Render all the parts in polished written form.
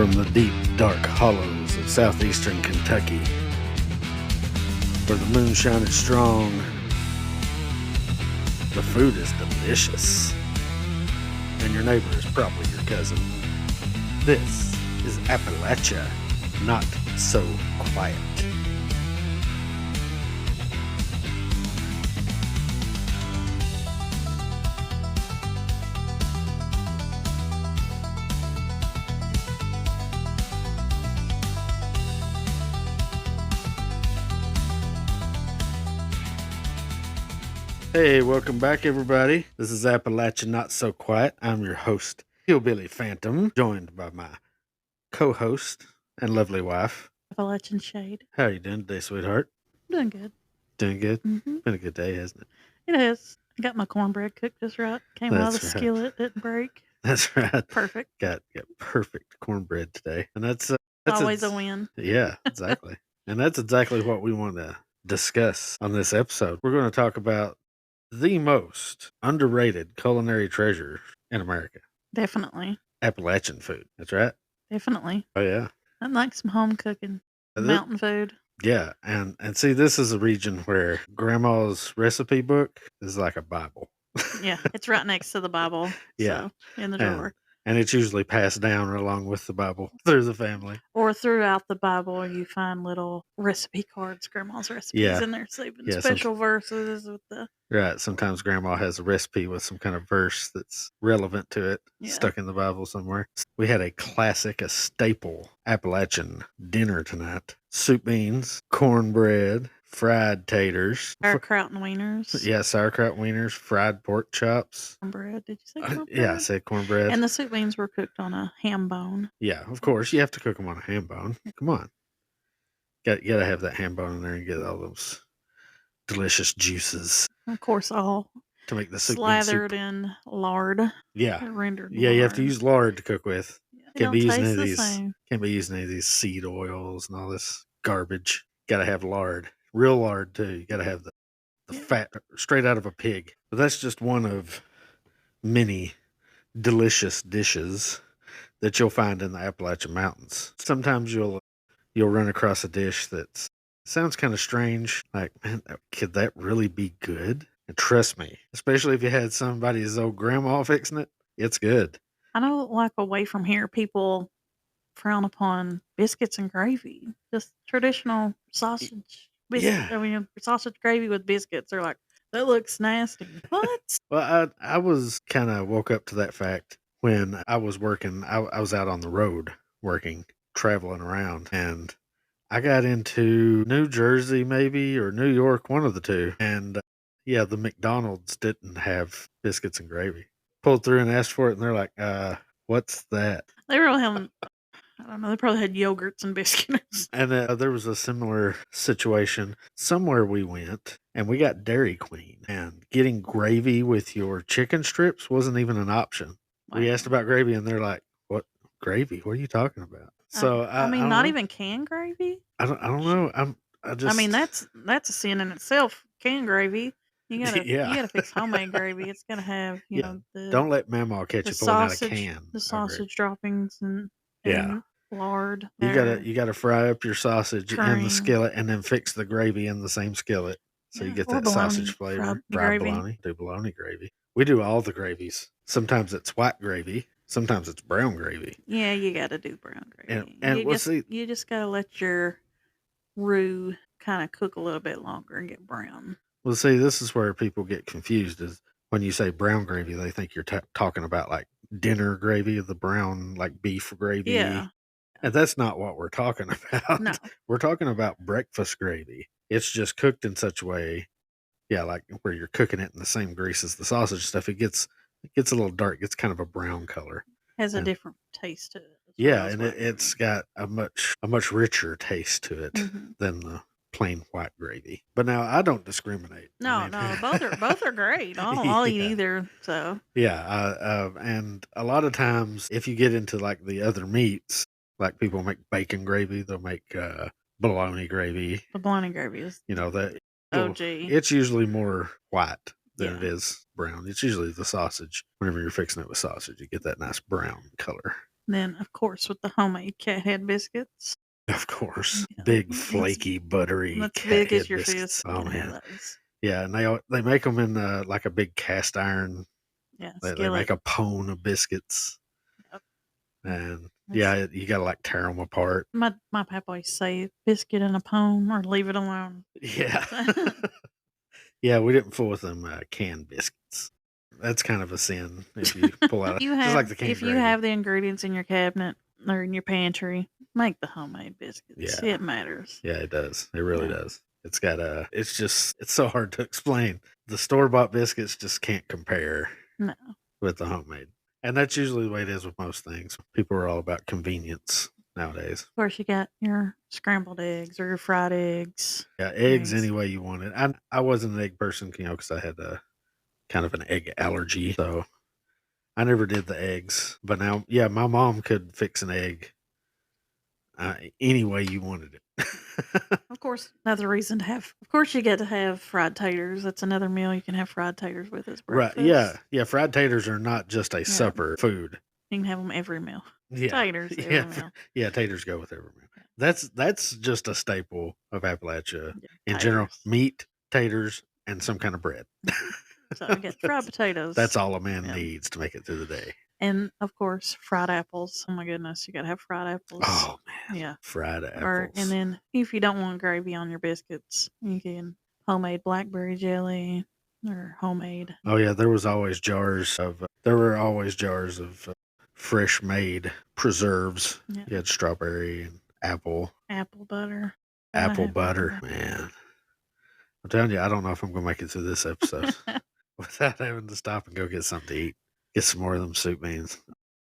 from the deep, dark hollows of southeastern Kentucky, where the moon shines strong, the food is delicious, and your neighbor is probably your cousin. This is Appalachia, not so quiet. Hey, welcome back, everybody. This is Appalachia Not So Quiet. I'm your host, Hillbilly Phantom, joined by my co-host and lovely wife, Appalachian shade. How are you doing today, sweetheart? Doing good. Doing good? Mm-hmm. Been a good day, hasn't it? It is. I got my cornbread cooked just right. Came out of the That's right. skillet, didn't break. That's right. Perfect. Got perfect cornbread today. And that's Always a win. Yeah, exactly. And that's exactly what we want to discuss on this episode. We're going to talk about the most underrated culinary treasure in America. Definitely. Appalachian food. That's right. Definitely. Oh, yeah. I like some home cooking. Mountain food. Yeah. And see, this is a region where grandma's recipe book is like a Bible. Yeah. It's right next to the Bible. Yeah. So, in the drawer. And it's usually passed down along with the Bible through the family. Or throughout the Bible, you find little recipe cards, grandma's recipes in there, saving special verses with the. Right. Sometimes grandma has a recipe with some kind of verse that's relevant to it, stuck in the Bible somewhere. We had a classic, a staple Appalachian dinner tonight. Soup beans, cornbread, fried taters. Sauerkraut and wieners. Yeah, sauerkraut wieners, fried pork chops. Cornbread. Did you say cornbread? Yeah, I said cornbread. And the soup beans were cooked on a ham bone. Yeah, of course. You have to cook them on a ham bone. Come on. You got to have that ham bone in there and get all those delicious juices. Of course, all to make the soup slathered in lard. Yeah. Rendered yeah, lard. You have to use lard to cook with. Can't be using any of these seed oils and all this garbage. Got to have lard. Real lard, too. You got to have the fat straight out of a pig. But that's just one of many delicious dishes that you'll find in the Appalachian Mountains. Sometimes you'll run across a dish that sounds kind of strange. Like, man, could that really be good? And trust me, especially if you had somebody's old grandma fixing it, it's good. I know, like, away from here, people frown upon biscuits and gravy. Just traditional sausage. Yeah. I mean, sausage gravy with biscuits. They're like, that looks nasty. What? Well, I was kind of woke up to that fact when I was working. I was out on the road working, traveling around, and I got into New Jersey maybe or New York, one of the two. And yeah, the McDonald's didn't have biscuits and gravy. Pulled through and asked for it, and they're like, what's that? They really haven't. I don't know. They probably had yogurts and biscuits. And there was a similar situation somewhere we went, and we got Dairy Queen. And getting gravy with your chicken strips wasn't even an option. Wow. We asked about gravy, and they're like, "What gravy? What are you talking about?" So I mean, not even canned gravy. I don't know. I mean, that's a sin in itself. Canned gravy. You gotta fix homemade gravy. It's gonna have you know the. Don't let Mama catch you pulling out a can. The sausage droppings and lard. You gotta fry up your sausage in the skillet and then fix the gravy in the same skillet, so you get that sausage flavor. Fried bologna. Do bologna gravy. We do all the gravies. Sometimes it's white gravy. Sometimes it's brown gravy. Yeah, you gotta do brown gravy. And you just gotta let your roux kind of cook a little bit longer and get brown. Well, see, this is where people get confused. Is when you say brown gravy, they think you're talking about like dinner gravy, the brown like beef gravy. Yeah. And that's not what we're talking about. No. We're talking about breakfast gravy. It's just cooked in such a way, like where you're cooking it in the same grease as the sausage stuff. It gets a little dark. It's kind of a brown color. Has a different taste to it. Yeah, and it's got a much richer taste to it than the plain white gravy. But now I don't discriminate. No, both are great. I'll eat either. So and a lot of times if you get into like the other meats, like people make bacon gravy, they'll make bologna gravy. The bologna gravy is that OG. It's usually more white than it is brown. It's usually the sausage. Whenever you're fixing it with sausage, you get that nice brown color. Then, of course, with the homemade cat head biscuits. Of course. Yeah, Big, it's flaky, buttery that's cat big as head your biscuits. fist. You Oh, can have man. those. Yeah, and they make them in like a big cast iron. Yeah, They make skillet. a pone of biscuits. Yep. And That's- yeah, you got to like tear them apart. My papa always say biscuit in a pone or leave it alone. Yeah. Yeah, we didn't fool with them canned biscuits. That's kind of a sin if you pull out, just like the canned If you gravy. have the ingredients in your cabinet or in your pantry, make the homemade biscuits. Yeah. It matters. Yeah, it does. It really Yeah. does. It's got it's so hard to explain. The store bought biscuits just can't compare No. with the homemade. And that's usually the way it is with most things. People are all about convenience nowadays. Of course, you got your scrambled eggs or your fried eggs. Yeah, eggs any way you want it. I wasn't an egg person, because I had a kind of an egg allergy, so I never did the eggs. But now, yeah, my mom could fix an egg any way you wanted it. Of course, another reason to have. Of course, you get to have fried taters. That's another meal you can have fried taters with as breakfast. Right? Yeah, yeah. Fried taters are not just a supper food. You can have them every meal. Yeah, Taters every meal. Yeah, taters go with every meal. That's just a staple of Appalachia in general. Meat, taters, and some kind of bread. So I get fried potatoes. That's all a man needs to make it through the day. And of course, fried apples. Oh my goodness, you gotta have fried apples. Oh man, yeah, fried apples. And then if you don't want gravy on your biscuits, you can homemade blackberry jelly or homemade. Oh yeah, there were always jars of fresh made preserves. Yeah. You had strawberry and apple butter. Apple butter, man. I'm telling you, I don't know if I'm gonna make it through this episode without having to stop and go get something to eat. Get some more of them soup beans.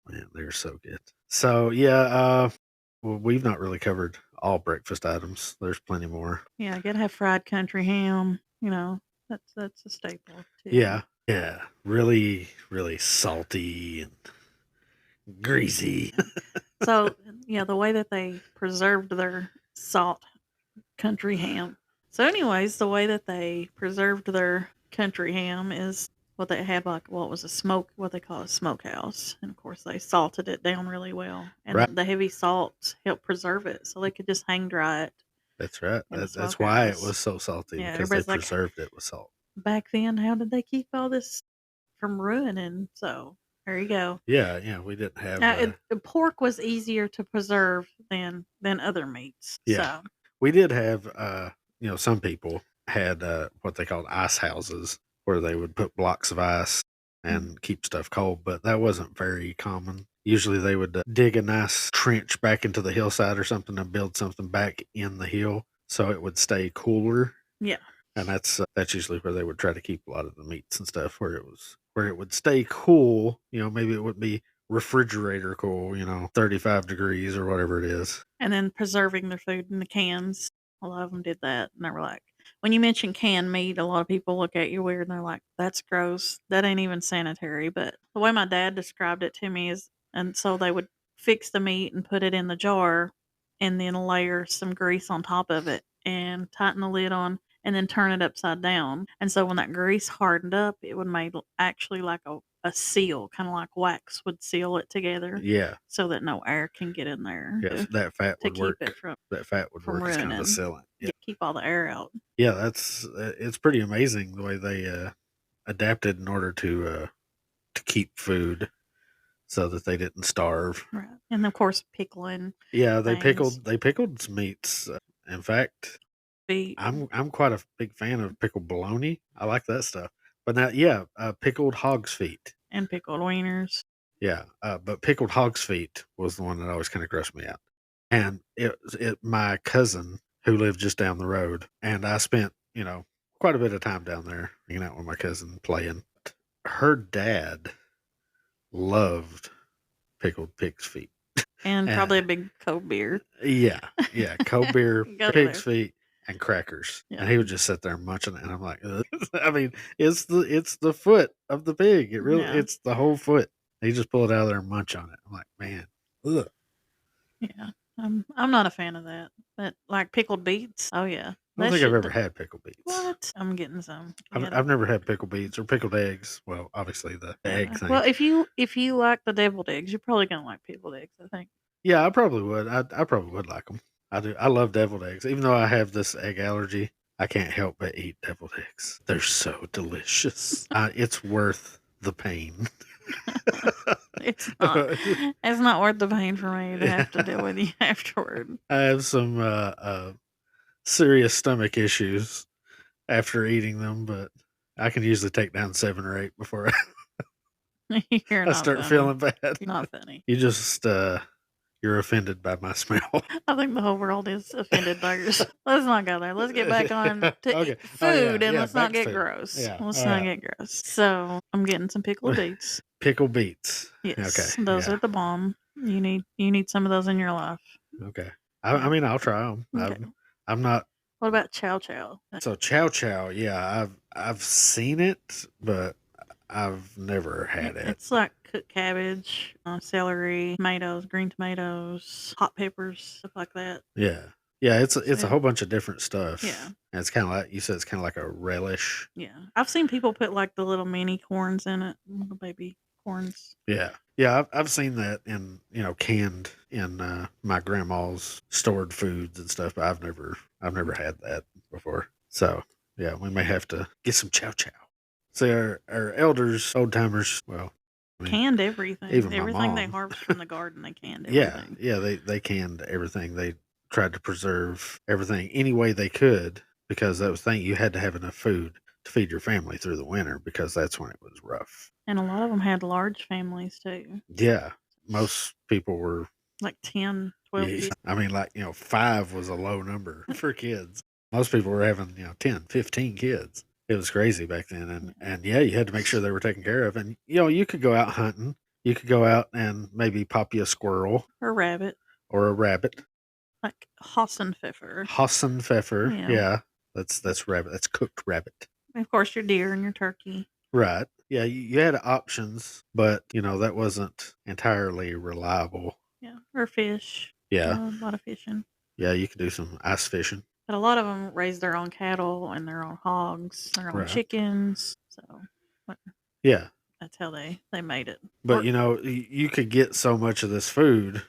Man, they're so good. So yeah, well, we've not really covered all breakfast items. There's plenty more. Yeah, I gotta have fried country ham. You know, that's a staple too. Yeah, yeah, really, really salty and greasy. So yeah, the way that they preserved their salt country ham. So, anyways, the way that they preserved their country ham is what they had what they call a smokehouse, and of course they salted it down really well, and the heavy salt helped preserve it, so they could just hang dry it. That's right. That's why it was so salty, because they preserved it with salt. Back then, how did they keep all this from ruining? So there you go. Yeah, we didn't have. Pork was easier to preserve than other meats. Yeah. So. We did have, some people had what they called ice houses, where they would put blocks of ice and keep stuff cold, but that wasn't very common. Usually they would dig a nice trench back into the hillside or something and build something back in the hill so it would stay cooler. Yeah. And that's usually where they would try to keep a lot of the meats and stuff, where it would stay cool. Maybe it would be refrigerator cool, 35 degrees or whatever it is. And then preserving their food in the cans. A lot of them did that. And they were like, when you mention canned meat, a lot of people look at you weird and they're like, that's gross. That ain't even sanitary. But the way my dad described it to me is, and so they would fix the meat and put it in the jar and then layer some grease on top of it and tighten the lid on and then turn it upside down. And so when that grease hardened up, it would make actually like a seal, kind of like wax would seal it together. Yeah. So that no air can get in there. Yes, that fat would work. That fat would work as kind of a sealant. Yeah. Keep all the air out. Yeah, it's pretty amazing the way they adapted in order to keep food so that they didn't starve. Right. And of course pickling. Yeah, they pickled some meats. In fact, I'm quite a big fan of pickled bologna. I like that stuff. But now, pickled hog's feet. And pickled wieners. Yeah, but pickled hog's feet was the one that always kind of grossed me out. And my cousin who lived just down the road, and I spent, quite a bit of time down there hanging out with my cousin playing. Her dad loved pickled pig's feet. And probably a big cold beer. Yeah, cold beer, pig's feet, and crackers. Yeah. And he would just sit there munching it, and I'm like, ugh. I mean, it's the foot of the pig. It's the whole foot. He just pull it out of there and munch on it. I'm like, man, ugh. Yeah, I'm not a fan of that. But like pickled beets, oh yeah. I don't That think I've should. ever had pickled beets. What? I'm getting some. I've never had pickled beets or pickled eggs. Well, obviously the egg thing. Well, if you like the deviled eggs, you're probably gonna like pickled eggs. I think. Yeah, I probably would. I probably would like them. I do. I love deviled eggs. Even though I have this egg allergy, I can't help but eat deviled eggs. They're so delicious. It's worth the pain. It's not. It's not worth the pain for me to have to deal with you afterward. I have some serious stomach issues after eating them, but I can usually take down 7 or 8 before You're I not start funny. feeling bad. You're not funny. You just you're offended by my smell. I think the whole world is offended by yours. Let's not go there. Let's get back on to Okay. food and let's back not to get food. gross. Yeah. Let's all not right. get gross. So I'm getting some pickled beets. Pickled beets. Yes, Okay. those Yeah. are the bomb. You need some of those in your life. Okay. I mean, I'll try them. Okay. I'm not. What about chow-chow? So chow-chow, yeah, I've seen it, but I've never had it. It's like cooked cabbage, celery, tomatoes, green tomatoes, hot peppers, stuff like that. Yeah. Yeah, it's a whole bunch of different stuff. Yeah. And it's kind of like you said, it's kind of like a relish. Yeah. I've seen people put like the little mini corns in it, little baby corns. Yeah. Yeah, I've seen that in, canned in my grandma's stored foods and stuff, but I've never had that before. So, yeah, we may have to get some chow-chow. So our elders, old timers, well, canned everything. Even my everything they mom. harvest from the garden, they canned everything. Yeah, they canned everything. They tried to preserve everything any way they could because that was the thing. You had to have enough food to feed your family through the winter because that's when it was rough. And a lot of them had large families too. Yeah, most people were like 10, 12 kids. I mean, 5 was a low number for kids. Most people were having 10, 15 kids. It was crazy back then, and yeah, you had to make sure they were taken care of. And you could go out hunting. You could go out and maybe pop you a squirrel or a rabbit, like Hassenpfeffer. Hassenpfeffer, yeah, that's rabbit. That's cooked rabbit. And of course, your deer and your turkey. Right. Yeah, you had options, but that wasn't entirely reliable. Yeah, or fish. Yeah, a lot of fishing. Yeah, you could do some ice fishing. But a lot of them raise their own cattle and their own hogs, their own chickens. So, yeah, that's how they made it. But you could get so much of this food,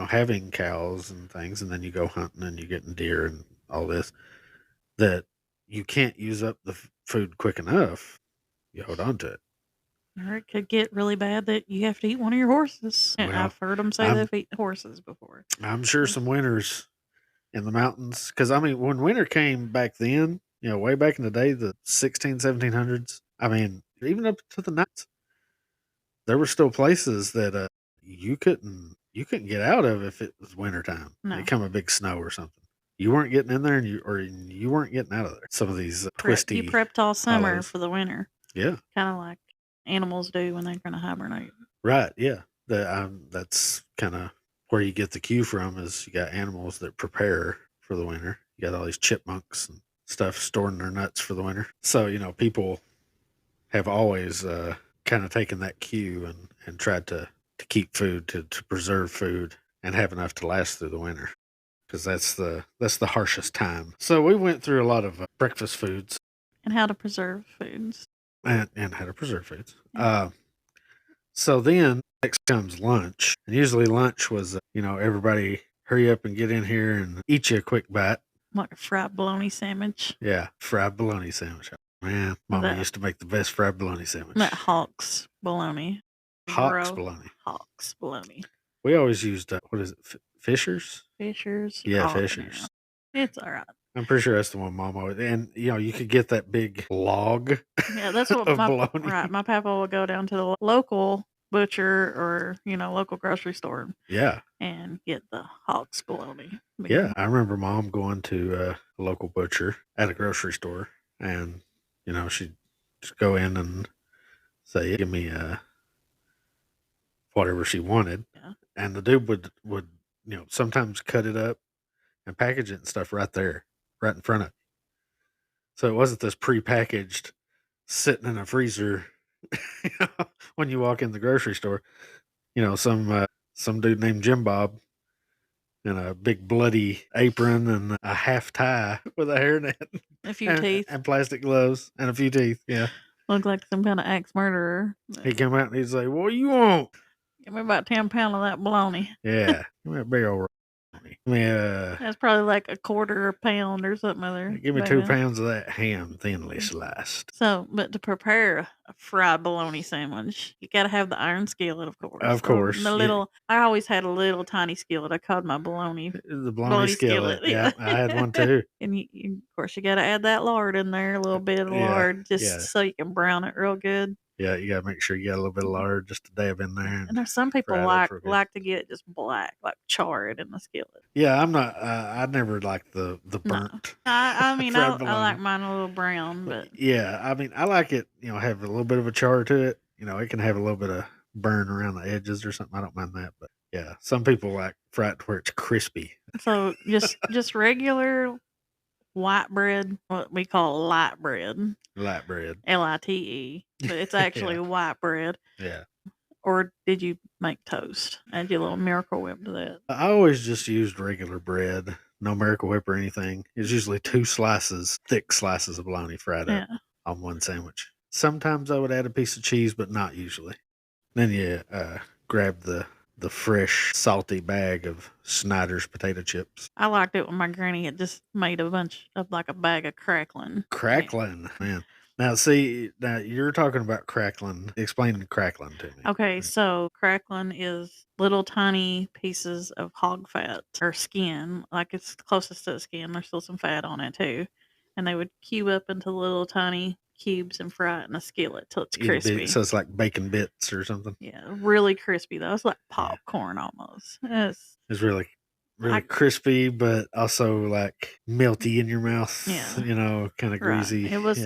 having cows and things, and then you go hunting and you're getting deer and all this, that you can't use up the food quick enough. You hold on to it. Or it could get really bad that you have to eat one of your horses. Well, I've heard them say they've eaten horses before. I'm sure some winters in the mountains, because I mean, when winter came back then, way back in the day, the 1700s, I mean, even up to the nights, there were still places that you couldn't get out of if it was wintertime. No. It come a big snow or something. You weren't getting in there, and you weren't getting out of there. Some of these twisty. You prepped all summer hollows. for the winter. Yeah, kind of like animals do when they're going to hibernate. Right. Yeah. That's kind of where you get the cue from. Is you got animals that prepare for the winter. You got all these chipmunks and stuff storing their nuts for the winter. So people have always kind of taken that cue and tried to keep food, to preserve food and have enough to last through the winter, because that's the harshest time. So we went through a lot of breakfast foods and how to preserve foods and how to preserve foods. Yeah. So then next comes lunch, and usually lunch was everybody hurry up and get in here and eat you a quick bite, like a fried bologna sandwich. Yeah, fried bologna sandwich. Man, Mama used to make the best fried bologna sandwich. That Hawk's bologna. Hawk's bologna. Hawk's bologna. We always used, what is it, Fisher's? Fisher's. Yeah, Fisher's. Yeah. It's all right. I'm pretty sure that's the one Mama would. And, you could get that big log. Yeah, that's what bologna. Right. My papa would go down to the local butcher or, local grocery store. Yeah. And get the Hawk's bologna. Yeah. I remember Mom going to a local butcher at a grocery store, and, she'd just go in and say, give me whatever she wanted. Yeah. And the dude would sometimes cut it up and package it and stuff right there, right in front of you. So it wasn't this prepackaged sitting in a freezer when you walk in the grocery store. Some dude named Jim Bob and a big bloody apron and a half tie with a hairnet A few teeth. and plastic gloves and a few teeth. Yeah. Looked like some kind of axe murderer. He come out and he'd say, "What do you want?" Give me about 10 pounds of that bologna. Yeah. Give me a big old bologna. Give me That's probably like a quarter a pound or something other. give me back 2 then. pounds of that ham thinly sliced. So, but to prepare a fried bologna sandwich, you got to have the iron skillet, of course. Of course. The little, I always had a little tiny skillet. I called my bologna The bologna skillet. Yeah, I had one too. And of course, you got to add that lard in there, a little bit of lard, just so you can brown it real good. Yeah, you got to make sure you got a little bit of lard just to dab in there. And there's some people like to get it just black, like char it in the skillet. Yeah, I'm not. I never liked the burnt. No. I mean, I like mine a little brown, but yeah, I mean, I like it. Have a little bit of a char to it. It can have a little bit of burn around the edges or something. I don't mind that, but yeah, some people like fry it to where it's crispy. So just regular white bread, what we call light bread. Light bread. LITE. But it's actually white bread. Yeah. Or did you make toast? Add your little Miracle Whip to that? I always just used regular bread. No Miracle Whip or anything. It's usually 2 thick slices of bologna fried up on one sandwich. Sometimes I would add a piece of cheese, but not usually. Then you grab the fresh, salty bag of Snyder's potato chips. I liked it when my granny had just made a bunch of like a bag of crackling. Crackling, man. Now, see, you're talking about crackling. Explain crackling to me. Okay, so crackling is little tiny pieces of hog fat or skin. Like it's closest to the skin. There's still some fat on it too. And they would cube up into little tiny cubes and fry it in a skillet till it's crispy. So it's like bacon bits or something? Yeah, really crispy though. It's like popcorn almost. It's really crispy, but also like melty in your mouth. Yeah. Kind of greasy. Right. It was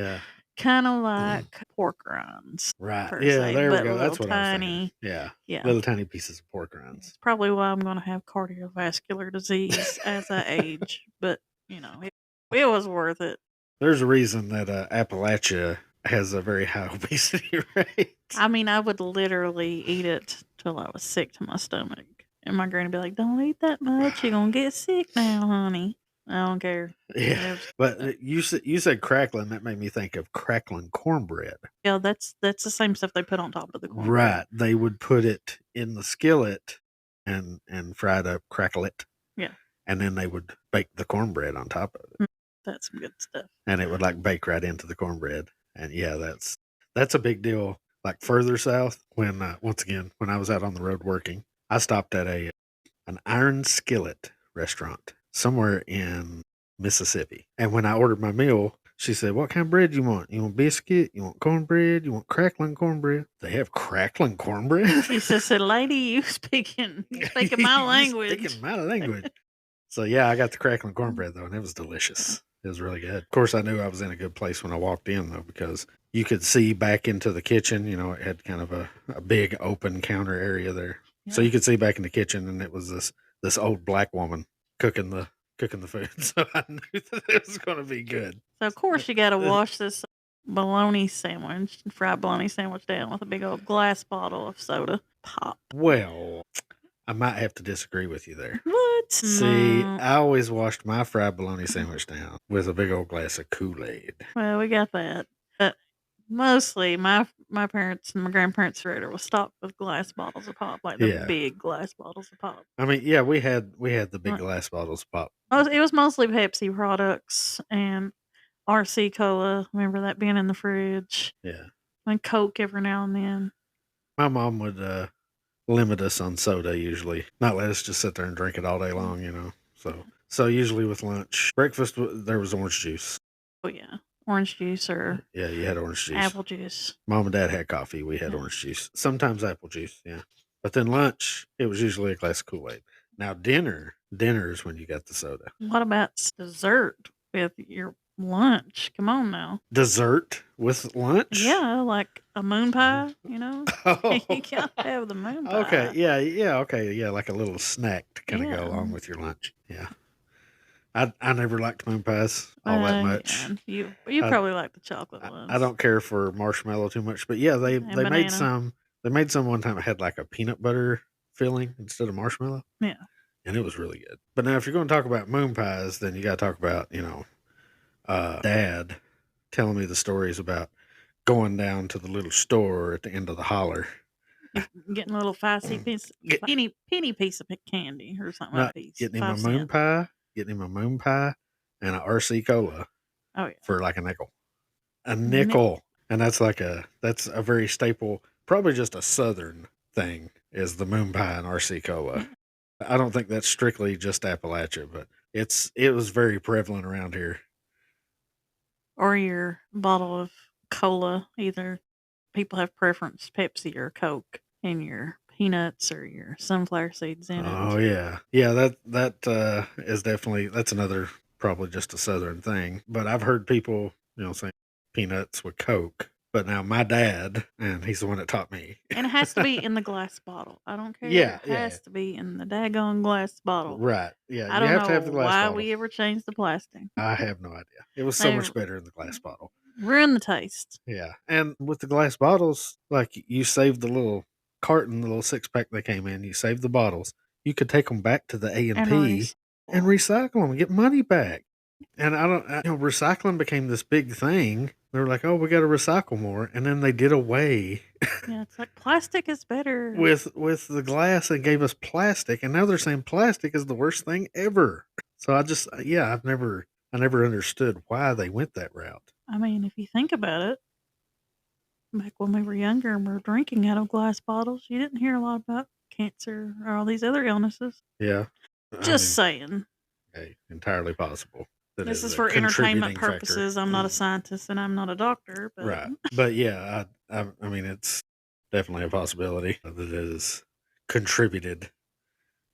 kind of like pork rinds. Right. Yeah, there we go. That's what I was thinking. Yeah. Little tiny pieces of pork rinds. It's probably why I'm going to have cardiovascular disease as I age. But, it was worth it. There's a reason that Appalachia has a very high obesity rate. I mean, I would literally eat it till I was sick to my stomach. And my granny would be like, "Don't eat that much. You're going to get sick now, honey." I don't care. Yeah, but you said crackling. That made me think of crackling cornbread. Yeah, that's the same stuff they put on top of the cornbread. Right. They would put it in the skillet and fry it up, crackle it. Yeah. And then they would bake the cornbread on top of it. That's some good stuff. And it would like bake right into the cornbread. And yeah, that's a big deal. Like further south, when once again when I was out on the road working, I stopped at an iron skillet restaurant somewhere in Mississippi. And when I ordered my meal, she said, "What kind of bread you want? You want biscuit? You want cornbread? You want crackling cornbread?" They have crackling cornbread? She said, "Lady, you speaking my language." Speaking my language. So yeah, I got the crackling cornbread though, and it was delicious. It was really good. Of course, I knew I was in a good place when I walked in though, because you could see back into the kitchen. It had kind of a big open counter area there. Yeah. So you could see back in the kitchen, and it was this old black woman cooking the food. So I knew that it was going to be good. So of course you got to wash this bologna sandwich, fried bologna sandwich down with a big old glass bottle of soda pop. Well, I might have to disagree with you there. What? See, I always washed my fried bologna sandwich down with a big old glass of Kool-Aid. Well, we got that. But mostly my parents and my grandparents' refrigerator was stocked with glass bottles of pop, like the big glass bottles of pop. I mean, yeah, we had the big glass bottles of pop. It was mostly Pepsi products and RC Cola. Remember that being in the fridge? Yeah. And Coke every now and then. My mom would limit us on soda usually, not let us just sit there and drink it all day long, So usually with lunch, breakfast, there was orange juice. Oh yeah, orange juice or you had orange juice, apple juice. Mom and Dad had coffee. We had orange juice. Sometimes apple juice. Yeah, but then lunch, it was usually a glass of Kool-Aid. Now dinner is when you got the soda. What about dessert with your lunch? Come on now. Dessert with lunch? Yeah, like a moon pie, Oh. You can't have the moon pie. Okay, yeah, okay. Yeah, like a little snack to kind of go along with your lunch. Yeah. I never liked moon pies all that much. Yeah. You probably like the chocolate ones. I don't care for marshmallow too much, but yeah, they made some. They made some one time that had like a peanut butter filling instead of marshmallow. Yeah. and it was really good. But now, if you're going to talk about moon pies, then you got to talk about Dad telling me the stories about going down to the little store at the end of the holler. Getting a little Get, penny piece of candy or something, a not piece, getting him a 5 cents. getting him a moon pie, and a RC cola Oh yeah, for like a nickel. A Nickel. nickel. And that's a very staple, probably just a southern thing, is the moon pie and RC cola. Yeah. I don't think that's strictly just Appalachia, but it was very prevalent around here. Or your bottle of cola. Either people have preference Pepsi or Coke, and your peanuts or your sunflower seeds in it. Oh yeah. Yeah, that is definitely, that's another, probably just a southern thing. But I've heard people, saying peanuts with Coke. But now my dad, and he's the one that taught me. And it has to be in the glass bottle. I don't care. Yeah, It yeah. has to be in the daggone glass bottle. Right. Yeah, I you don't have to know have the glass why bottle. we ever changed the plastic. I have no idea. It was so They much better in the glass bottle. ruin the taste. Yeah. And with the glass bottles, like you saved the little carton, the little 6-pack they came in, you saved the bottles. You could take them back to the A&P and recycle them and get money back. And recycling became this big thing. They were like, "Oh, we got to recycle more," and then they did away Yeah, it's like plastic is better. with the glass and gave us plastic, and now they're saying plastic is the worst thing ever. So I never understood why they went that route. I mean, if you think about it, back when we were younger and we were drinking out of glass bottles, you didn't hear a lot about cancer or all these other illnesses. Yeah, Just saying. okay, entirely possible. That This is a for entertainment contributing factor. purposes. I'm not a scientist and I'm not a doctor, but Right. But yeah, I mean, it's definitely a possibility that it has contributed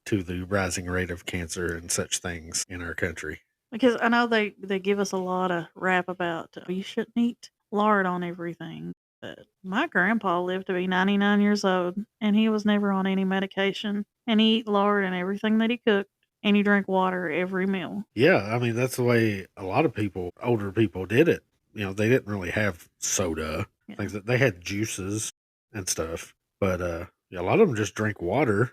to the rising rate of cancer and such things in our country. because I know they give us a lot of rap about you shouldn't eat lard on everything. But my grandpa lived to be 99 years old and he was never on any medication and he ate lard in everything that he cooked and he drank water every meal. Yeah, I mean, that's the way a lot of people, older people, did it. They didn't really have soda. Yeah. Things that they had juices and stuff, but a lot of them just drank water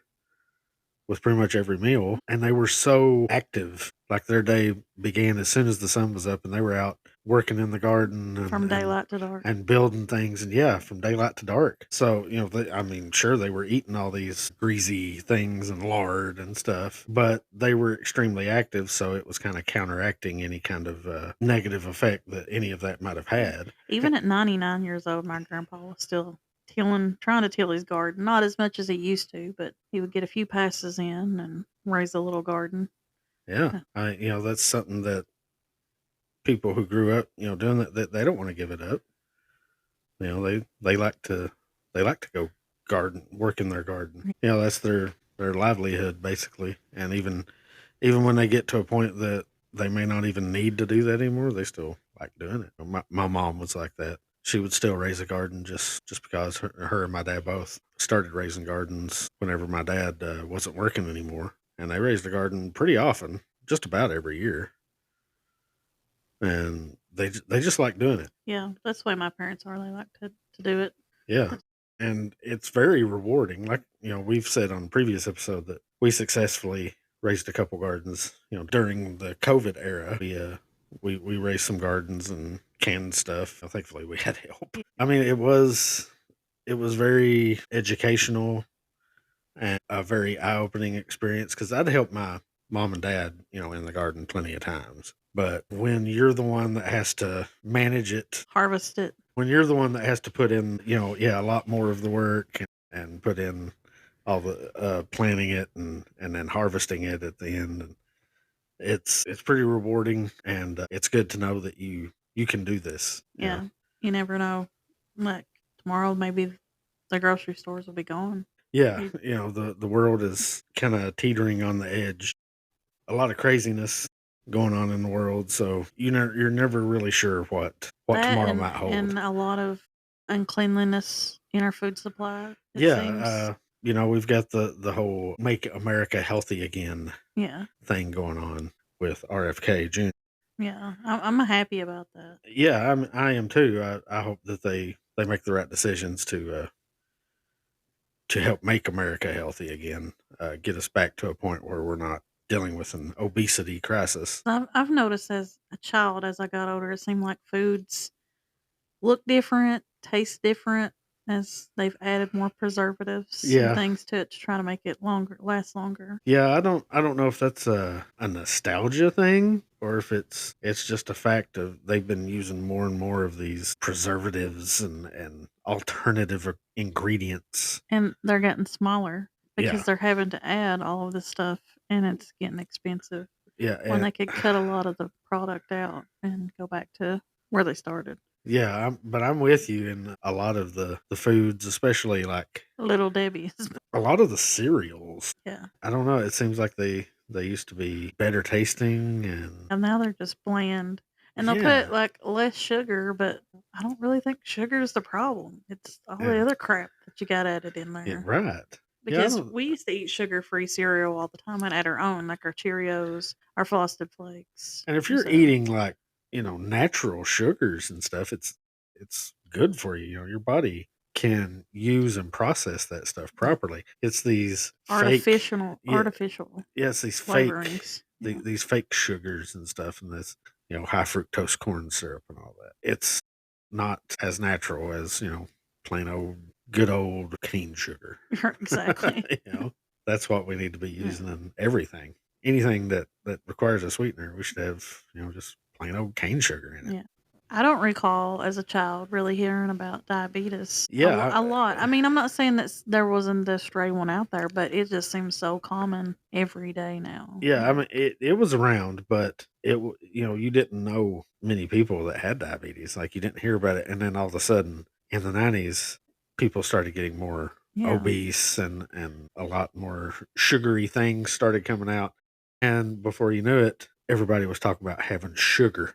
with pretty much every meal, and they were so active. Like their day began as soon as the sun was up, and they were out working in the garden From daylight to dark. and building things, and yeah, from daylight to dark. So I mean, sure, they were eating all these greasy things and lard and stuff, but they were extremely active, so it was kind of counteracting any kind of negative effect that any of that might have had. Even at 99 years old, my grandpa was still trying to till his garden. Not as much as he used to, but he would get a few passes in and raise a little garden. Yeah, that's something that people who grew up, doing that they don't want to give it up. They like to go work in their garden. That's their livelihood basically. And even when they get to a point that they may not even need to do that anymore, they still like doing it. My mom was like that. She would still raise a garden just because her and my dad both started raising gardens whenever my dad wasn't working anymore, and they raised a garden pretty often, just about every year. And they just like doing it. Yeah, that's the way my parents are. They like to do it. Yeah. And it's very rewarding. Like, we've said on a previous episode that we successfully raised a couple gardens, during the COVID era. We raised some gardens and canned stuff. Thankfully we had help. I mean, it was very educational and a very eye-opening experience, because I'd helped my mom and dad, in the garden plenty of times. But when you're the one that has to manage it, Harvest it. when you're the one that has to put in, a lot more of the work and put in all the planting it and then harvesting it at the end, and it's pretty rewarding, and it's good to know that you can do this. Yeah, you never know. Like tomorrow, maybe the grocery stores will be gone. Yeah, the world is kind of teetering on the edge. A lot of craziness going on in the world, so you're never really sure what tomorrow might hold. And a lot of uncleanliness in our food supply. Yeah, we've got the whole "Make America Healthy Again" thing going on with RFK Jr. Yeah, I'm happy about that. Yeah, I am too. I hope that they make the right decisions to help make America healthy again. get us back to a point where we're not dealing with an obesity crisis. I've noticed as a child, as I got older, it seemed like foods look different, taste different as they've added more preservatives and Yeah, things to it to try to make it last longer. yeah. I don't know if that's a nostalgia thing or if it's just a fact of they've been using more and more of these preservatives and alternative ingredients. And they're getting smaller Yeah, because they're having to add all of this stuff and it's getting expensive yeah, when and they could cut a lot of the product out and go back to where they started. yeah. But I'm with you in a lot of the foods, especially like Little Debbie's. a lot of the cereals. Yeah. I don't know. It seems like they used to be better tasting and And now they're just bland. And they'll put yeah, like less sugar, but I don't really think sugar is the problem. It's all the yeah, other crap that you got added in yeah, there. right. Yeah, I Because don't. we used to eat sugar-free cereal all the time and add our own, like our Cheerios, our Frosted Flakes. And if And you're so, eating like natural sugars and stuff, it's good for you. Your body can use and process that stuff yeah, properly. It's these fake, artificial yeah, artificial yeah, it's these fake, flavorings. Yeah. these fake sugars and stuff, and this high fructose corn syrup and all that. It's not as natural as plain old good old cane sugar. Exactly. you know, that's what we need to be Yeah. using in everything. Anything that requires a sweetener, we should have just plain old cane sugar in it. Yeah. I don't recall as a child really hearing about diabetes Yeah, a lot. I mean, I'm not saying that there wasn't a stray one out there, but it just seems so common every day now. yeah. I mean, it was around, but you didn't know many people that had diabetes. Like you didn't hear about it, and then all of a sudden in the '90s, people started getting more Yeah. obese and a lot more sugary things started coming out, and before you knew it, everybody was talking about having sugar.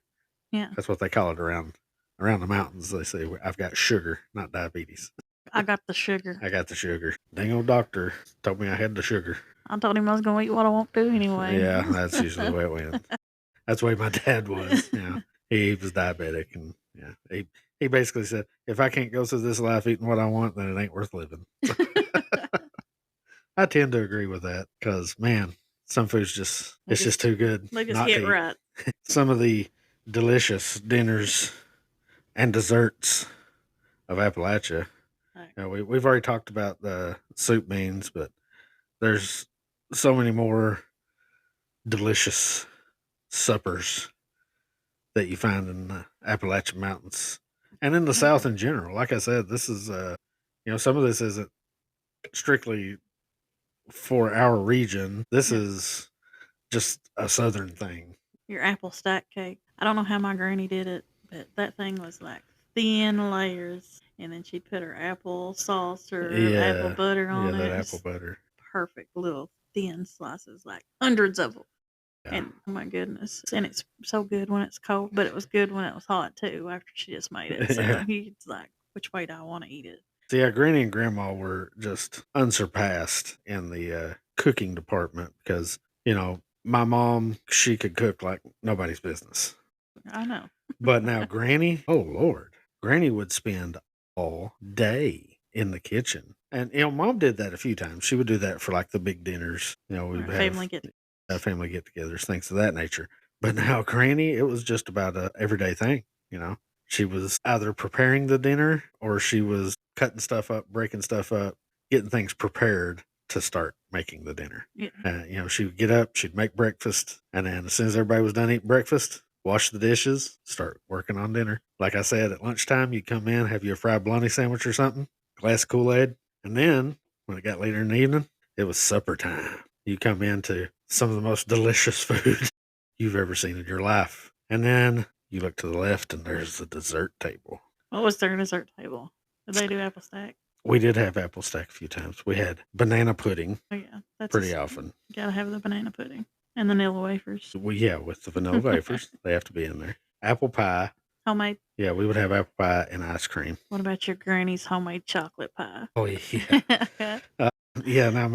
Yeah. That's what they call it around the mountains. They say I've got sugar, not diabetes. I got the sugar. I got the sugar. Dang old doctor told me I had the sugar. I told him I was going to eat what I want to anyway. Yeah, that's usually the way it went. That's the way my dad was. He was diabetic, and he basically said, if I can't go through this life eating what I want, then it ain't worth living. I tend to agree with that because man, some foods it's just too good They just not hit to eat. right. Some of the delicious dinners and desserts of Appalachia. Right. We've already talked about the soup beans, but there's so many more delicious suppers that you find in the Appalachian Mountains and in the South in general. Like I said, this is some of this isn't strictly for our region. This Yeah. is just a Southern thing. Your apple stack cake. I don't know how my granny did it, but that thing was like thin layers. And then she'd put her apple sauce or apple Yeah, butter yeah, on that it. apple It's butter. perfect little thin slices, like hundreds of them. Yeah, And oh my goodness. And it's so good when it's cold, but it was good when it was hot too after she just made it. So yeah. he's like, which way do I want to eat it? So yeah, Granny and Grandma were just unsurpassed in the cooking department because my mom, she could cook like nobody's business. I know. But now Granny, oh Lord, Granny would spend all day in the kitchen. And Mom did that a few times. She would do that for like the big dinners. We would Family have get family get-togethers, things of that nature. But now Granny, it was just about a everyday thing. She was either preparing the dinner or she was cutting stuff up, breaking stuff up, getting things prepared to start making the dinner. yeah. She would get up, she'd make breakfast, and then as soon as everybody was done eating breakfast, wash the dishes, start working on dinner. Like I said, at lunchtime, you'd come in, have you a fried bologna sandwich or something, glass of Kool-Aid, and then when it got later in the evening, it was supper time. You come into some of the most delicious food you've ever seen in your life. And then you look to the left and there's the dessert table. What was their dessert table? Did they do apple stack? We did have apple stack a few times. We had banana pudding Oh yeah, that's pretty often. Gotta have the banana pudding and the vanilla wafers. With the vanilla wafers, they have to be in there. Apple pie. Homemade. Yeah, we would have apple pie and ice cream. What about your granny's homemade chocolate pie? Oh yeah. Yeah, now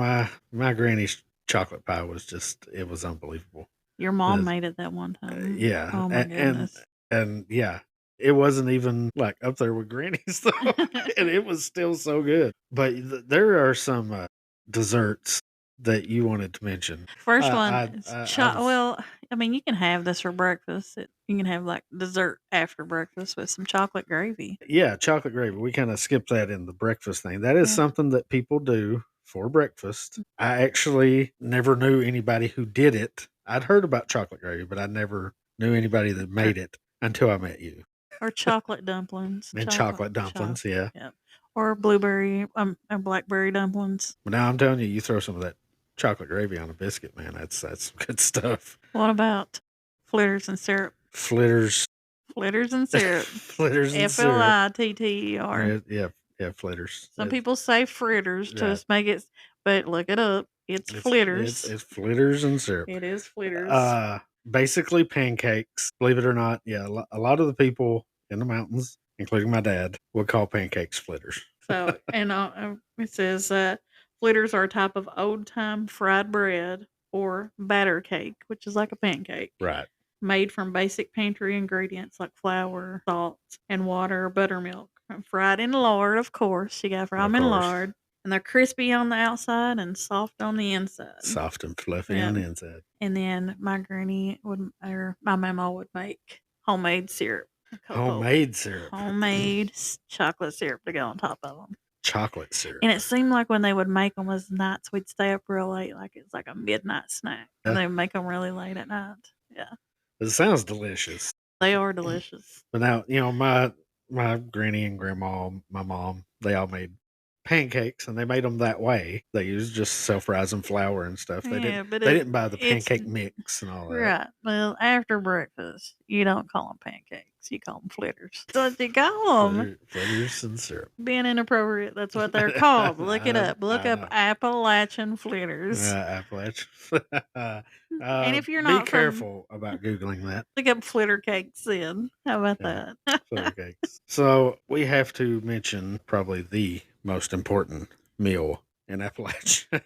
my granny's chocolate pie was it was unbelievable. Your mom made it that one time. Yeah. Oh my goodness. And yeah, it wasn't even like up there with Granny's though, and it was still so good. But there are some desserts that you wanted to mention. First one I, is I, I was well, I mean, you can have this for breakfast. You can have like dessert after breakfast with some chocolate gravy. Yeah, chocolate gravy. We kind of skipped that in the breakfast thing. That is Yeah. something that people do for breakfast. I actually never knew anybody who did it. I'd heard about chocolate gravy, but I never knew anybody that made it until I met you. Or chocolate dumplings. And chocolate dumplings, yeah. Yeah. Or blueberry, and blackberry dumplings. But now I'm telling you, you throw some of that chocolate gravy on a biscuit, man. That's good stuff. What about flitters and syrup? Flitters, Flitters and syrup. flitters and syrup. Flitter. Yeah, flitters. Some people say fritters to Right. make it, but look it up. It's flitters. It's flitters and syrup. It is flitters. Basically pancakes. Believe it or not, yeah, a lot of the people in the mountains, including my dad, would call pancakes flitters. So, and it says flitters are a type of old time fried bread or batter cake, which is like a pancake. Right. Made from basic pantry ingredients like flour, salt, and water or buttermilk. Fried in lard, of course. You got to fry them in lard. And they're crispy on the outside and soft on the inside. Soft and fluffy on the inside. And then my granny or my mama would make homemade syrup. Homemade syrup. Homemade chocolate syrup to go on top of them. Chocolate syrup. And it seemed like when they would make them was nights we'd stay up real late, like it's like a midnight snack. Yeah. And they would make them really late at night. Yeah. It sounds delicious. They are delicious. But now, my granny and grandma, my mom, they all made pancakes, and they made them that way. They used just self-rising flour and stuff. They didn't buy the pancake mix and all that. Right. Well, after breakfast, you don't call them pancakes. You call them flitters. That's what you call them. Flitters and syrup. Being inappropriate, that's what they're called. Look it up. Look up Appalachian flitters. Appalachian. And if you're not be careful about Googling that. Look up flitter cakes then. How about that? Flitter cakes. So we have to mention probably the most important meal in Appalachia.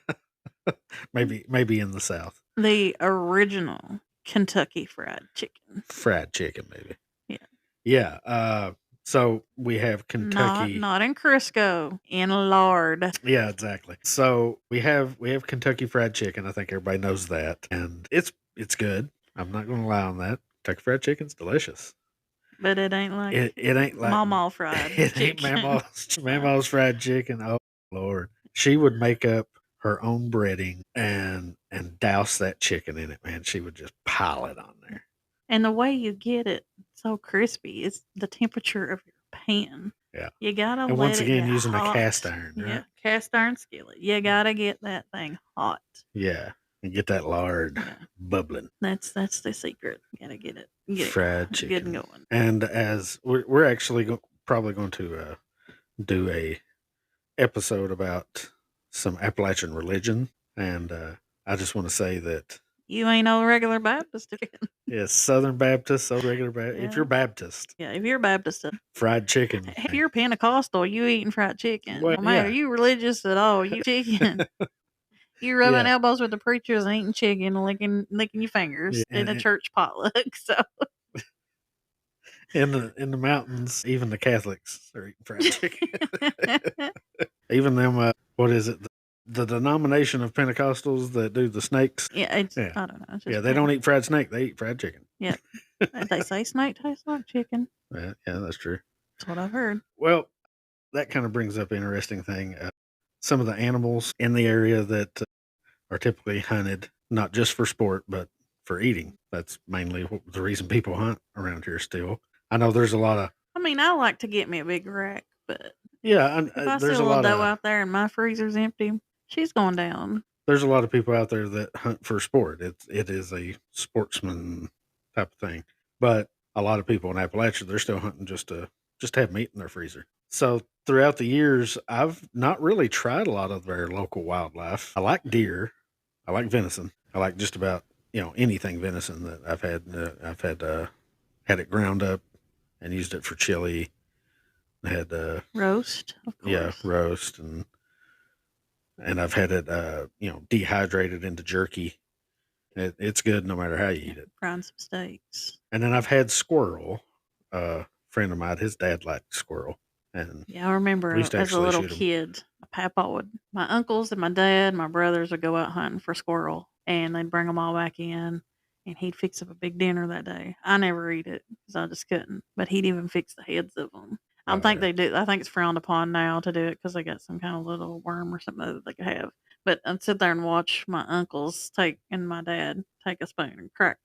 maybe in the South. The original Kentucky Fried Chicken. Fried chicken, maybe. Yeah. Yeah. So we have Kentucky. Not in Crisco, in lard. Yeah, exactly. So we have Kentucky Fried Chicken. I think everybody knows that, and it's good. I'm not going to lie on that. Kentucky Fried Chicken's delicious. But it ain't like it ain't like Mama fried. It ain't Mama's fried chicken. Oh Lord, she would make up her own breading and douse that chicken in it. Man, she would just pile it on there. And the way you get it so crispy is the temperature of your pan. Yeah, you gotta. And once again, using hot. a cast iron, right? Yeah, cast iron skillet. You gotta get that thing hot. Yeah. And get that lard bubbling. That's the secret. You gotta get it. Fried chicken. Get going. And as we're actually probably going to do a episode about some Appalachian religion, and I just want to say that you ain't no regular Baptist again. Yes, Southern Baptist, so regular Baptist. Yeah. If you're Baptist. Yeah, if you're Baptist. Fried chicken. If you're Pentecostal, you eating fried chicken. Well, no matter you religious at all, you chicken. You rubbing elbows with the preachers and eating chicken and licking your fingers in a church potluck. So in the mountains, even the Catholics are eating fried chicken. Even them, what is it? The denomination of Pentecostals that do the snakes. Yeah, I don't know. They don't eat fried snake; they eat fried chicken. Yeah, they say snake tastes like chicken. Yeah, that's true. That's what I've heard. Well, that kind of brings up an interesting thing. Some of the animals in the area that are typically hunted, not just for sport, but for eating. That's mainly the reason people hunt around here still. I know there's a lot of... I mean, I like to get me a big rack, but... Yeah, if I see a little doe out there and my freezer's empty, she's going down. There's a lot of people out there that hunt for sport. It is a sportsman type of thing. But a lot of people in Appalachia, they're still hunting just to have meat in their freezer. So throughout the years, I've not really tried a lot of their local wildlife. I like deer. I like venison. I like just about, anything venison that I've had. I've had it ground up and used it for chili. I had roast, of course. Yeah, roast, and I've had it dehydrated into jerky. It's good no matter how you eat it. Frying some steaks. And then I've had squirrel. A friend of mine, his dad liked squirrel. And Yeah, I we remember used to as a actually little shoot them. kid, my uncles and my dad, my brothers would go out hunting for squirrel, and they'd bring them all back in, and he'd fix up a big dinner that day. I never eat it because I just couldn't, but he'd even fix the heads of them. I don't Oh, think yeah. they do. I think it's frowned upon now to do it because they got some kind of little worm or something that they could have. But I'd sit there and watch my uncles and my dad take a spoon and crack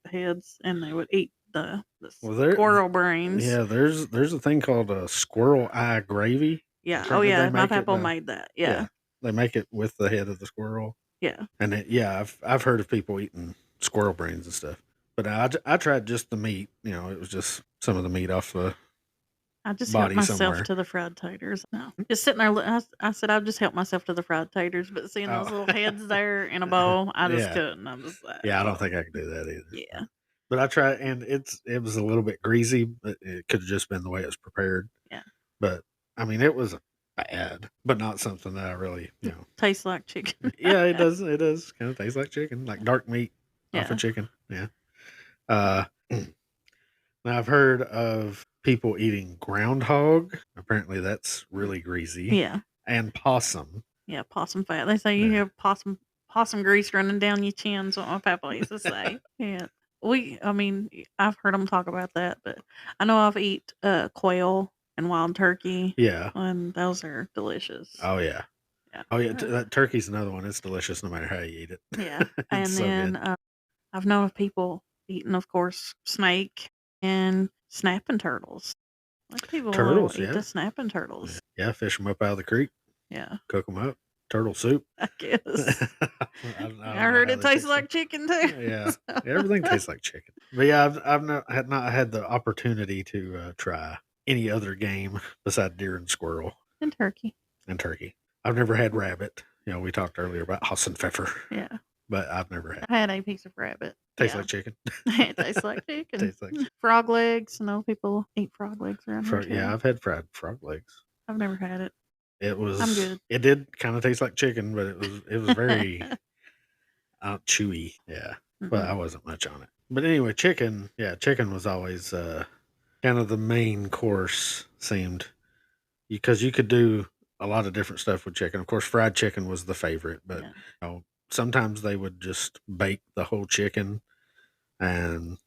the heads, and they would eat the Well, squirrel brains. yeah, there's a thing called a squirrel eye gravy. Yeah. Oh They yeah, my make it. papa made that. Yeah, Yeah. they make it with the head of the squirrel. Yeah. And yeah, I've heard of people eating squirrel brains and stuff. But I tried just the meat. It was just some of the meat off the I just helped body myself somewhere. to the fried taters. No, just sitting there. I said I've just helped myself to the fried taters, but seeing those little heads there in a bowl, I just Yeah, couldn't. I'm just like, yeah. I don't oh, think I could do that either. yeah, But I tried, and it was a little bit greasy. But it could have just been the way it was prepared. yeah. But I mean, it was bad, but not something that I really, Tastes like chicken. Yeah, it does. It does kind of taste like chicken, like dark meat off Yeah. of chicken. Yeah. Uh, now I've heard of people eating groundhog. Apparently, that's really greasy. Yeah. And possum. Yeah. Possum fat. They say you have possum grease running down your chin's what my papa used to say. Yeah. I mean, I've heard them talk about that, but I know I've eat quail and wild turkey. Yeah. And those are delicious. Oh yeah. Yeah. Oh yeah. That turkey's another one. It's delicious no matter how you eat it. Yeah. And It's so then good. I've known of people eating, of course, snake and snapping turtles. Like people will Turtles, eat yeah. the snapping turtles. Yeah, fish them up out of the creek, Yeah, cook them up, turtle soup. I guess. don't I know heard how it they tastes fix like chicken too. Yeah, everything tastes like chicken. But yeah, I've not had the opportunity to try any other game besides deer and squirrel And turkey. and turkey. I've never had rabbit. We talked earlier about Hassenpfeffer, Yeah, but I've never had. I had a piece of rabbit. Tastes Yeah. like chicken. It tastes like chicken. Tastes like chicken. Frog legs. I know people eat frog legs around here too. Yeah, I've had fried frog legs. I've never had it. It was. I'm good. It did kind of taste like chicken, but it was very chewy. Yeah, but I wasn't much on it. But anyway, chicken. Yeah, chicken was always kind of the main course. Seemed because you could do a lot of different stuff with chicken. Of course, fried chicken was the favorite, but sometimes they would just bake the whole chicken, and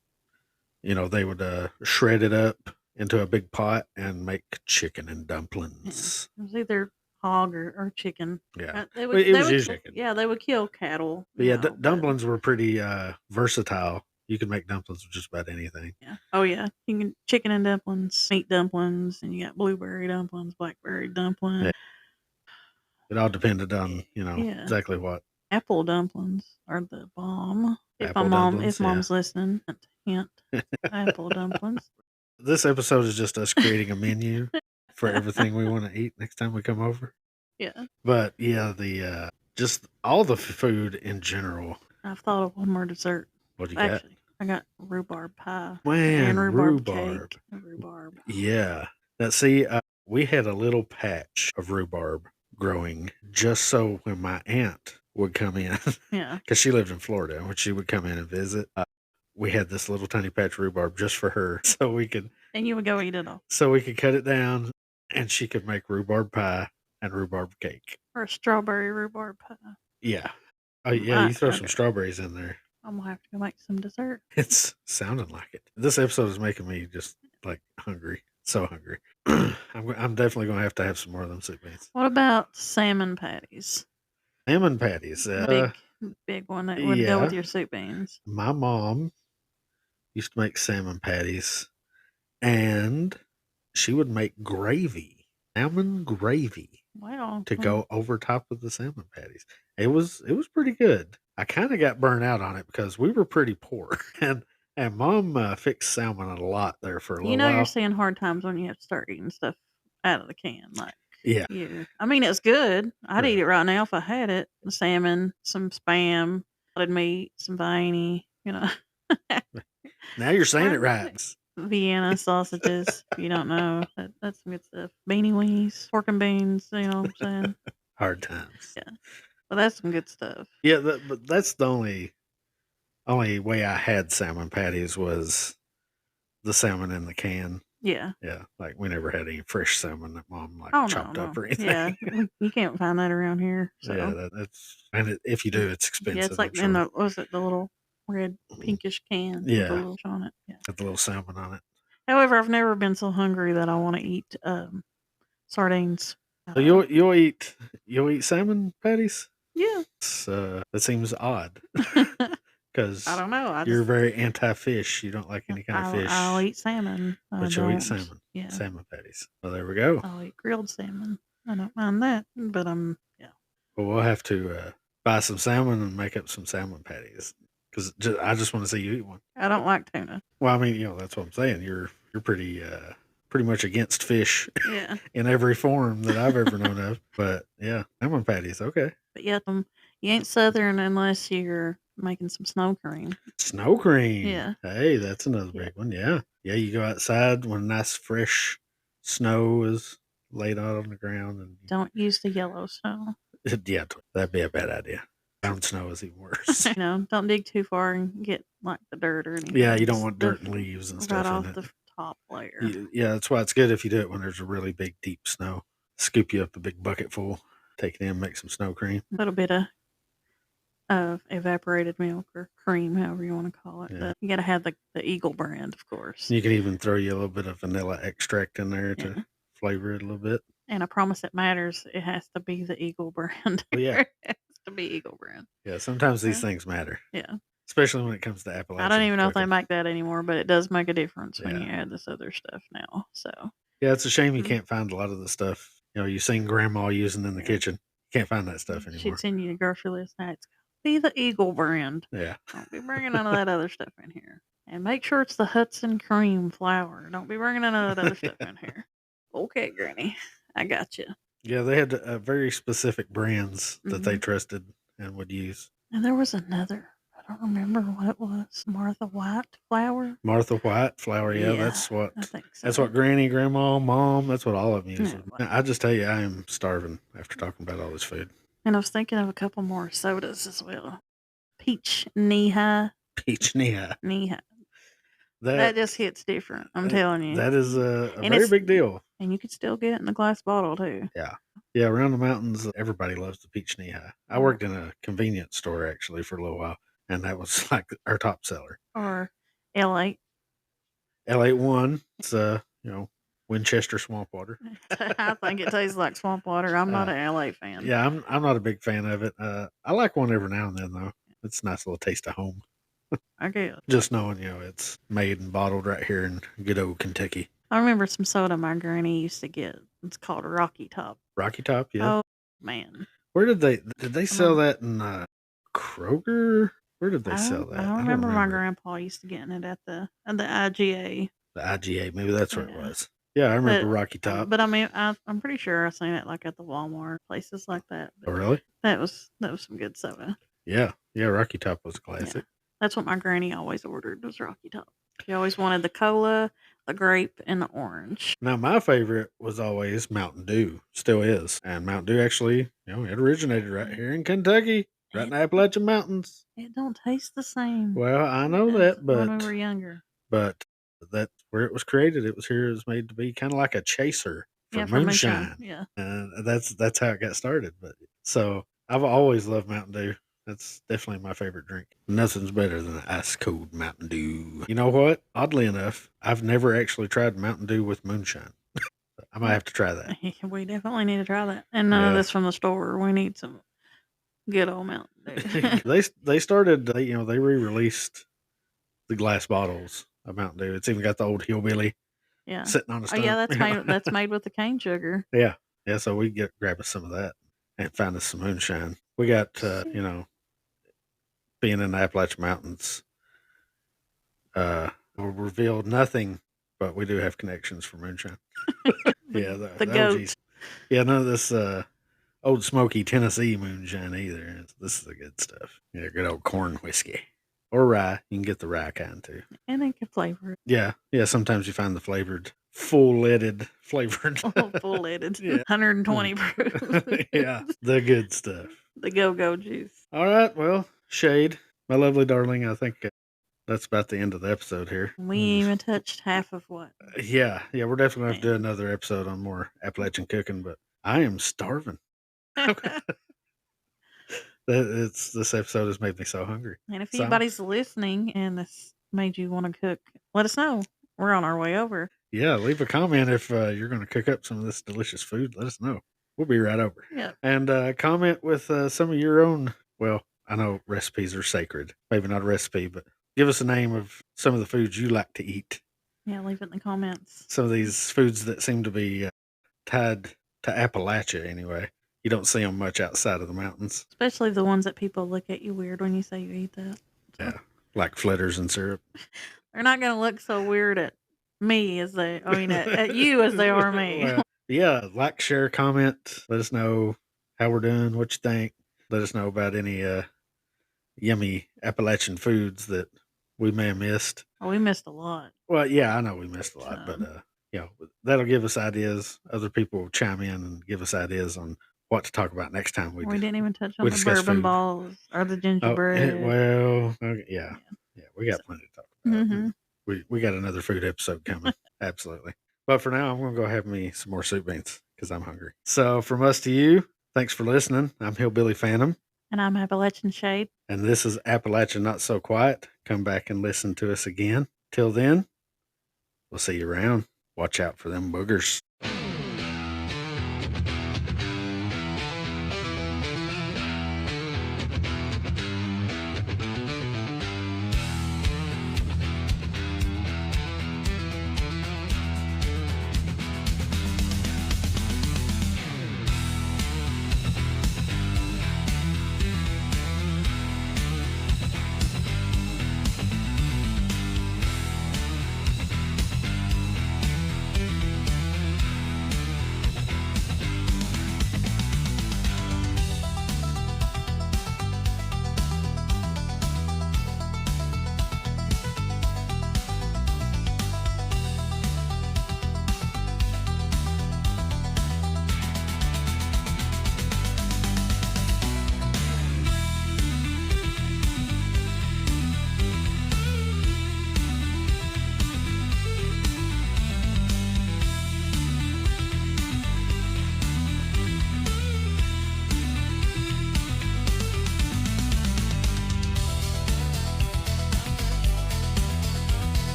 they would shred it up into a big pot and make chicken and dumplings. It was either hog or chicken. Yeah, They it was would, usually chicken. Yeah, they would kill cattle. But yeah, dumplings were pretty versatile. You could make dumplings with just about anything. Yeah. Oh yeah. You can chicken and dumplings, meat dumplings, and you got blueberry dumplings, blackberry dumplings. Yeah. It all depended on exactly what. Apple dumplings are the bomb. If Dumplings, mom's listening, hint. Apple dumplings. This episode is just us creating a menu for everything we want to eat next time we come over. Yeah. But yeah, the just all the food in general. I've thought of one more dessert. What do you got? I got rhubarb pie. Man, and rhubarb cake. Rhubarb. Yeah. Now, see, we had a little patch of rhubarb growing just so when my aunt would come in, yeah, because she lived in Florida, when she would come in and visit, we had this little tiny patch of rhubarb just for her, so we could. And you would go eat it all. So we could cut it down, and she could make rhubarb pie and rhubarb cake. Or a strawberry rhubarb pie. Yeah. Oh yeah, you throw some strawberries in there. I'm gonna have to go make some dessert. It's sounding like it. This episode is making me just like hungry. So hungry. I'm definitely going to have some more of them soup beans. What about salmon patties? Salmon patties. Big one that would go with your soup beans. My mom used to make salmon patties, and she would make gravy, salmon gravy. Wow. To go over top of the salmon patties. It was pretty good. I kind of got burnt out on it because we were pretty poor, and Mom fixed salmon a lot there for a little while. You're seeing hard times when you have to start eating stuff out of the can, like yeah. I mean, it's good. I'd eat it right now if I had it. Salmon, some spam, potted meat, some veiny. Now you're saying it right. Vienna sausages. If you don't know, that's some good stuff. Beanie weenies, pork and beans. You know what I'm saying? Hard times. Yeah. Well, that's some good stuff. Yeah, but that's the only way I had salmon patties was the salmon in the can. Yeah. Yeah, like we never had any fresh salmon that Mom like Oh, chopped no. up or anything. Yeah. You can't find that around here. Yeah, So, that's and if you do, it's yeah, it's expensive, like I'm in sure. was it the little red pinkish can with the Yeah, little on it? Yeah. got the little salmon on it. However, I've never been so hungry that I want to eat sardines. So you'll eat salmon patties? Yeah. That seems odd I because don't know. you're very anti-fish. You don't like any kind of I'll fish, eat salmon. I but you'll eat don't. Yeah. salmon patties. Well, there we go. I'll eat grilled salmon. I don't mind that, but yeah. Well, we'll have to buy some salmon and make up some salmon patties because I just want to see you eat one. I don't like tuna. Well, I mean, that's what I'm saying. You're pretty much against fish Yeah. in every form that I've ever known of. But yeah, salmon patties, okay. But yeah, you ain't Southern unless you're making some snow cream. Snow cream. Yeah. Hey, that's another big one. Yeah. Yeah, you go outside when nice fresh snow is laid out on the ground and Don't use the yellow snow. yeah, that'd be a bad idea. Brown snow is even worse. Don't dig too far and get like the dirt or anything. Yeah, you don't want dirt and leaves and stuff right in off it. the top layer. Yeah, that's why it's good if you do it when there's a really big, deep snow. Scoop you up a big bucket full, take it in, make some snow cream. A little bit of evaporated milk or cream, however you want to call it. Yeah. But you got to have the Eagle brand, of course. You can even throw you a little bit of vanilla extract in there to flavor it a little bit. And I promise it matters. It has to be the Eagle brand. Well, yeah. It has to be Eagle brand. Yeah, sometimes these things matter. Yeah. Especially when it comes to Appalachian. I don't even know if they make that anymore, but it does make a difference when you add this other stuff now. So yeah, it's a shame you can't find a lot of the stuff you've seen Grandma using in the kitchen. You can't find that stuff anymore. She'd send you the grocery list. Now it's be the Eagle brand. Yeah. Don't be bringing none of that other stuff in here. And make sure it's the Hudson cream flour. Don't be bringing none of that other stuff in here. Okay, Granny, I got you. Yeah, they had very specific brands that they trusted and would use. And there was another. I don't remember what it was. Martha White flour. Martha White flour. Yeah, that's what. I think so. That's what Granny, Grandma, Mom. That's what all of them use. I just tell you, I am starving after talking about all this food. And I was thinking of a couple more sodas as well. Peach knee-high. Peach knee-high. Knee-high. That just hits different. I'm telling you. That is a very big deal. And you could still get it in a glass bottle too. Yeah. Yeah, around the mountains, everybody loves the peach knee-high. I worked in a convenience store actually for a little while, and that was like our top seller. Or L8. L8 one. It's Winchester swamp water. I think it tastes like swamp water. I'm not an L8 fan. Yeah, I'm not a big fan of it. I like one every now and then though. It's a nice little taste of home. I guess. Just knowing, it's made and bottled right here in good old Kentucky. I remember some soda my granny used to get. It's called Rocky Top. Rocky Top, yeah. Oh man. Where did they sell that in Kroger? Where did they sell that? I don't remember my grandpa used to getting it at the IGA. The IGA, maybe that's where it was. Yeah, I remember Rocky Top. But I mean, I'm pretty sure I've seen it like at the Walmart, places like that. Oh, really? That was some good soda. Yeah, Rocky Top was a classic. Yeah. That's what my granny always ordered was Rocky Top. She always wanted the cola, the grape, and the orange. Now, my favorite was always Mountain Dew. Still is. And Mountain Dew actually, it originated right here in Kentucky, right in the Appalachian Mountains. It don't taste the same. Well, I know that, but when we were younger. But that's where it was created. It was here. It was made to be kind of like a chaser for moonshine. Yeah. And that's how it got started. But so I've always loved Mountain Dew. That's definitely my favorite drink. Nothing's better than an ice cold Mountain Dew. You know what? Oddly enough, I've never actually tried Mountain Dew with moonshine. I might have to try that. We definitely need to try that. And none of this from the store. We need some good old Mountain Dew. They started. They re-released the glass bottles of Mountain Dew. It's even got the old Hillbilly. Yeah. Sitting on a stump. Oh yeah, that's made with the cane sugar. Yeah. Yeah. So we grab us some of that and find us some moonshine. We got being in the Appalachian Mountains, we'll reveal nothing, but we do have connections for moonshine. Yeah, the goat. OGs. Yeah, none of this old smoky Tennessee moonshine either. This is the good stuff. Yeah, good old corn whiskey. Or rye. You can get the rye kind too. And they can flavor it. Yeah. Yeah, sometimes you find the full-leaded flavored. Full-leaded. Yeah. 120 proof. Yeah, the good stuff. The go-go juice. All right, well, Shade, my lovely darling, I think that's about the end of the episode here. We even touched half of what? Yeah, we're definitely going to have to do another episode on more Appalachian cooking, but I am starving. This episode has made me so hungry. And if So, anybody's listening and this made you want to cook, let us know. We're on our way over. yeah, leave a comment if you're going to cook up some of this delicious food. Let us know. We'll be right over. Yep. And comment with some of your own. Well, I know recipes are sacred. Maybe not a recipe, but give us a name of some of the foods you like to eat. Yeah, leave it in the comments. Some of these foods that seem to be tied to Appalachia anyway. You don't see them much outside of the mountains. Especially the ones that people look at you weird when you say you eat that. So. Yeah, like flitters and syrup. They're not going to look so weird at me as they, at you as they are me. Well, yeah, like, share, comment. Let us know how we're doing, what you think. Let us know about any yummy Appalachian foods that we may have missed. Oh, we missed a lot. Well, yeah, I know we missed a lot, but that'll give us ideas. Other people will chime in and give us ideas on what to talk about next time. We didn't even touch on we the discuss bourbon food. balls or the Oh, gingerbread. well, okay, yeah, we got plenty to talk about. Mhm. We got another food episode coming. Absolutely. But for now, I'm going to go have me some more soup beans because I'm hungry. So from us to you, thanks for listening. I'm Hillbilly Phantom. And I'm Appalachian Shade. And this is Appalachian Not So Quiet. Come back and listen to us again. Till then, we'll see you around. Watch out for them boogers.